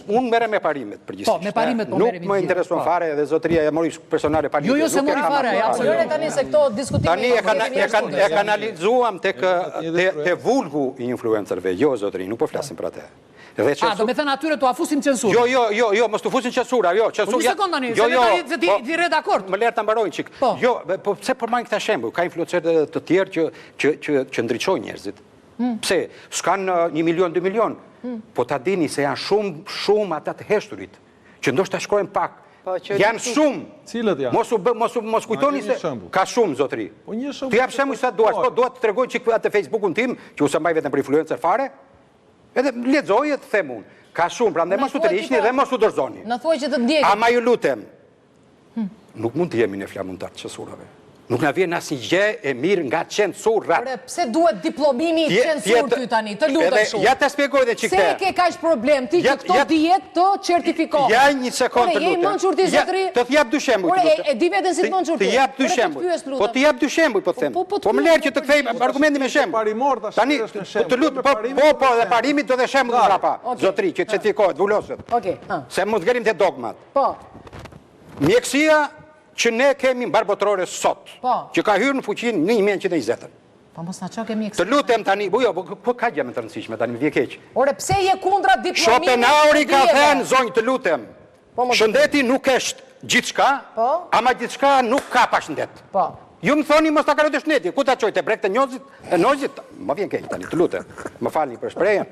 Unë merrem me parimet përgjithsisht. Po, me parimet po merremi. Nuk më intereson fare edhe zotëria e mori personale parimet. Jo, se mori fare, Absolutisht tani se këto diskutime. Tani e kanalizuam te vulgu i influencerëve, jo zotëri, nuk po flasim për atë. Do me thënë atyre të afusim censurë. Jo, mos të fusin censura, jo. Një sekund tani, se ti re dakord. Më lërë të mbarojnë qik. Jo, po pse përmajnë këta shembull? Ka influencerë të tjerë që ndriçojnë njerëzit. Pse? S'kan 1 milion, 2 milion. Po ta dini se janë shumë ata të heshturit, që ndoshta shkojnë pak. Janë shumë. Cilët janë? Mos kujtoni se ka shumë zotëri. Të jap shembull sa duash, po dua të tregoj çik atë Facebookun tim, që unë mbaj vetëm për influencer fare. Edhe lexoje të them unë. Ka shumë, prandaj mos u tërhiqni dhe mos u dorzoni. Na thuaj që të ndjekni. Ama ju lutem. Nuk mund të jemi në flamutar të censurave. Nuk na vjen asnjë gjë e mirë nga censurat. Ore, pse duhet diplomimi i censurë ty tani? Të lutem shumë. Ja ta shpjegoj edhe çik. Se ke kaq problem ti që këto diet të certifikohen. Ja një sekondë të lutem. Ore, je mençur ti zotëri? Të jap dy shembuj. Ore, e di veten si të mençur ti. Të jap dy shembuj. Po të jap dy shembuj, po them. Po më lër që të kthej argumentin me shembuj. Tani të lutem, po, dhe parimit do të shembull mbrapa. Zotëri që certifikohet, vuloset. Okej. Se mos ngjerim te dogmat. Po. Mjekësia që ne kemi mbar botërore sot, që ka hyrë në fuqinë në 1920. Po mos na ço kemi Të lutem tani, po ka gjë më të rëndësishme tani, më vjen keq. Ore, pse je kundra diplomimit? Schopenhaueri ka thënë, zonjë, të lutem. Shëndeti nuk është gjithçka, ama gjithçka nuk ka pa shëndet. Po. Ju më thoni mos ta kaloj te shneti, ku ta çoj te brek të nozit? Më vjen keq tani, të lutem. Më falni për shprehjen.